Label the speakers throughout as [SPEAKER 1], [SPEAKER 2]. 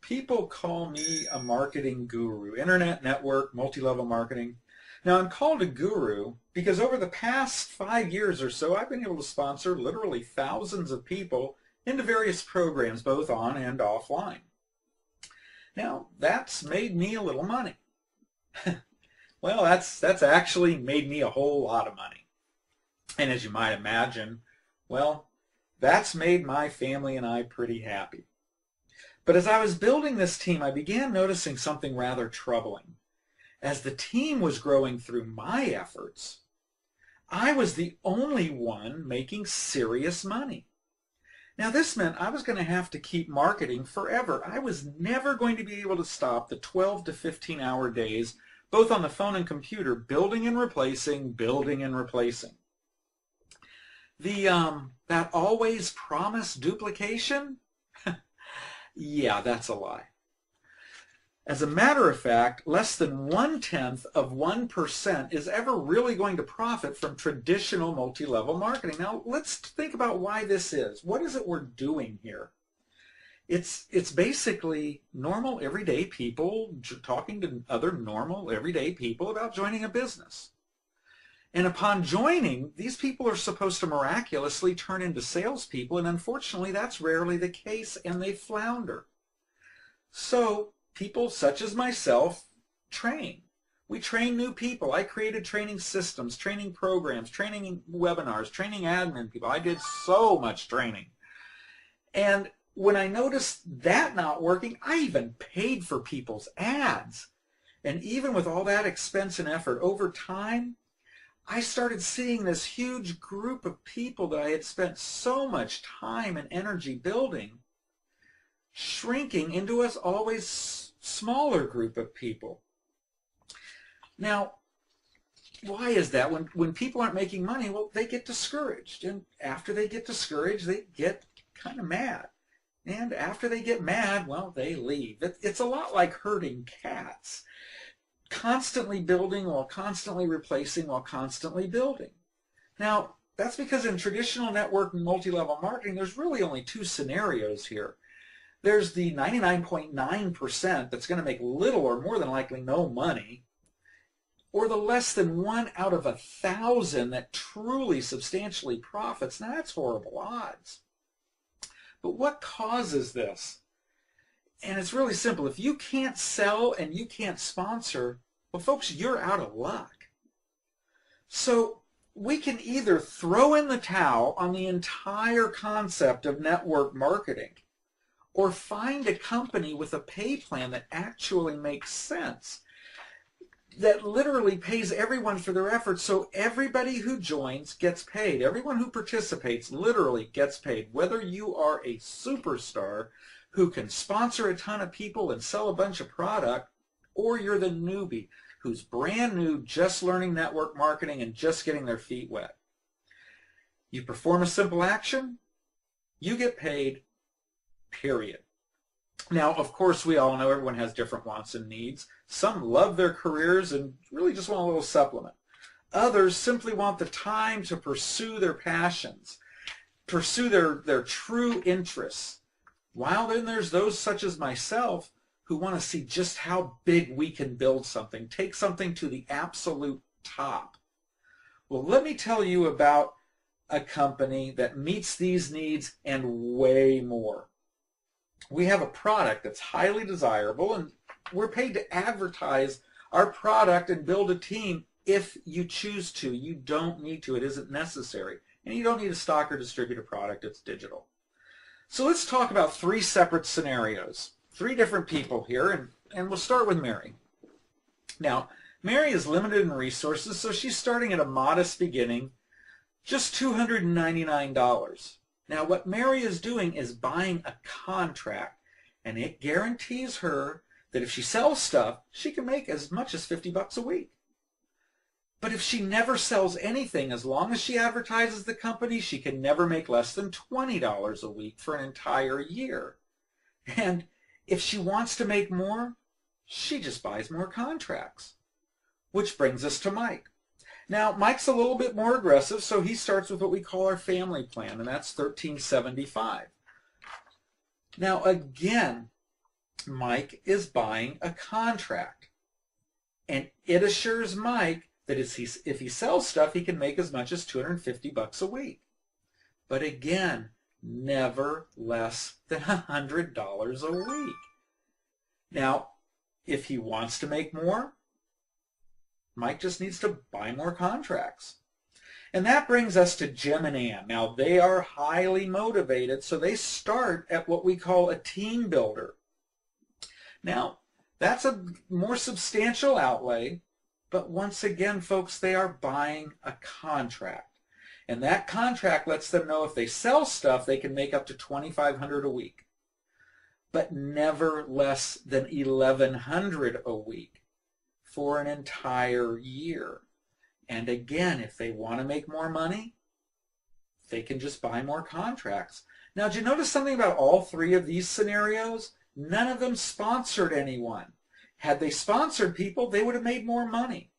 [SPEAKER 1] People call me a marketing guru, internet network, multi-level marketing. Now, I'm called a guru because over the past 5 years or so, I've been able to sponsor literally thousands of people into various programs, both on and offline. Now, that's made me a little money. Well, that's actually made me a whole lot of money. And as you might imagine, well, that's made my family and I pretty happy. But as I was building this team, I began noticing something rather troubling. As the team was growing through my efforts, I was the only one making serious money. Now this meant I was going to have to keep marketing forever. I was never going to be able to stop the 12 to 15-hour days, both on the phone and computer, building and replacing, building and replacing. That always promised duplication? Yeah, that's a lie. As a matter of fact, less than 0.1% is ever really going to profit from traditional multi-level marketing. Now, let's think about why this is. What is it we're doing here? It's basically normal, everyday people talking to other normal, everyday people about joining a business. And upon joining, these people are supposed to miraculously turn into salespeople, and unfortunately, that's rarely the case, and they flounder. So, people such as myself train. We train new people. I created training systems, training programs, training webinars, training admin people. I did so much training. And when I noticed that not working, I even paid for people's ads. And even with all that expense and effort, over time, I started seeing this huge group of people that I had spent so much time and energy building shrinking into us always smaller group of people. Now, why is that? When people aren't making money, well, they get discouraged. And after they get discouraged, they get kind of mad. And after they get mad, well, they leave. It's a lot like herding cats. Constantly building while constantly replacing while constantly building. Now, that's because in traditional network and multi-level marketing, there's really only two scenarios here. There's the 99.9% that's going to make little or more than likely no money, or the less than 1 out of 1,000 that truly substantially profits. Now, that's horrible odds. But what causes this? And it's really simple. If you can't sell and you can't sponsor, well, folks, you're out of luck. So we can either throw in the towel on the entire concept of network marketing or find a company with a pay plan that actually makes sense, that literally pays everyone for their efforts, so everybody who joins gets paid. Everyone who participates literally gets paid, whether you are a superstar who can sponsor a ton of people and sell a bunch of product, or you're the newbie who's brand new, just learning network marketing and just getting their feet wet. You perform a simple action, you get paid, period. Now, of course, we all know everyone has different wants and needs. Some love their careers and really just want a little supplement. Others simply want the time to pursue their passions, pursue their true interests. While then there's those such as myself who want to see just how big we can build something, take something to the absolute top. Well, let me tell you about a company that meets these needs and way more. We have a product that's highly desirable, and we're paid to advertise our product and build a team if you choose to. You don't need to. It isn't necessary. And you don't need to stock or distribute a product. It's digital. So let's talk about 3 separate scenarios, 3 different people here, and we'll start with Mary. Now, Mary is limited in resources, so she's starting at a modest beginning, just $299. Now, what Mary is doing is buying a contract, and it guarantees her that if she sells stuff, she can make as much as $50 a week. But if she never sells anything, as long as she advertises the company, she can never make less than $20 a week for an entire year. And if she wants to make more, she just buys more contracts. Which brings us to Mike. Now, Mike's a little bit more aggressive, so he starts with what we call our family plan, and that's $13.75. Now, again, Mike is buying a contract. And it assures Mike that if he sells stuff, he can make as much as $250 a week. But again, never less than $100 a week. Now, if he wants to make more, Mike just needs to buy more contracts. And that brings us to Jim and Ann. Now, they are highly motivated, so they start at what we call a team builder. Now, that's a more substantial outlay, but once again, folks, they are buying a contract. And that contract lets them know if they sell stuff, they can make up to $2,500 a week, but never less than $1,100 a week for an entire year. And again, if they want to make more money, they can just buy more contracts. Now, did you notice something about all three of these scenarios? None of them sponsored anyone. Had they sponsored people, they would have made more money.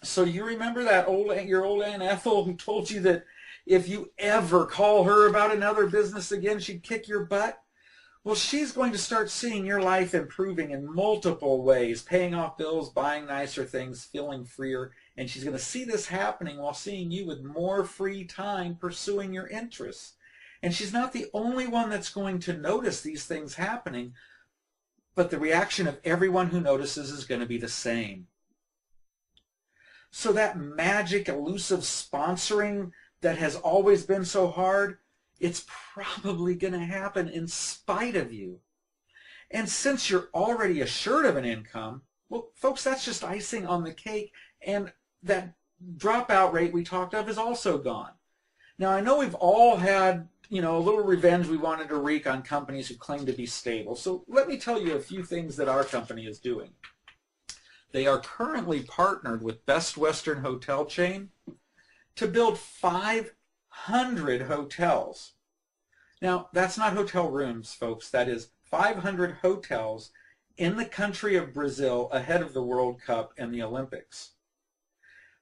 [SPEAKER 1] So you remember that your old Aunt Ethel who told you that if you ever call her about another business again, she'd kick your butt? Well, she's going to start seeing your life improving in multiple ways, paying off bills, buying nicer things, feeling freer, and she's going to see this happening while seeing you with more free time pursuing your interests. And she's not the only one that's going to notice these things happening, but the reaction of everyone who notices is going to be the same. So that magic, elusive sponsoring that has always been so hard, it's probably going to happen in spite of you. And since you're already assured of an income, well, folks, that's just icing on the cake, and that dropout rate we talked of is also gone. Now, I know we've all had, a little revenge we wanted to wreak on companies who claim to be stable. So let me tell you a few things that our company is doing. They are currently partnered with Best Western Hotel Chain to build 500 hotels. Now, that's not hotel rooms, folks. That is 500 hotels in the country of Brazil ahead of the World Cup and the Olympics.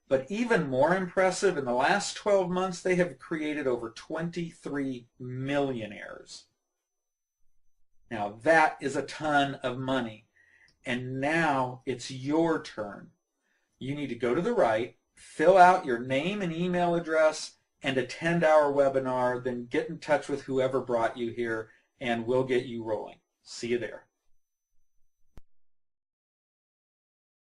[SPEAKER 1] But even more impressive, in the last 12 months, they have created over 23 millionaires. Now, that is a ton of money. And now it's your turn. You need to go to the right, fill out your name and email address, and attend our webinar, then get in touch with whoever brought you here, and we'll get you rolling. See you there.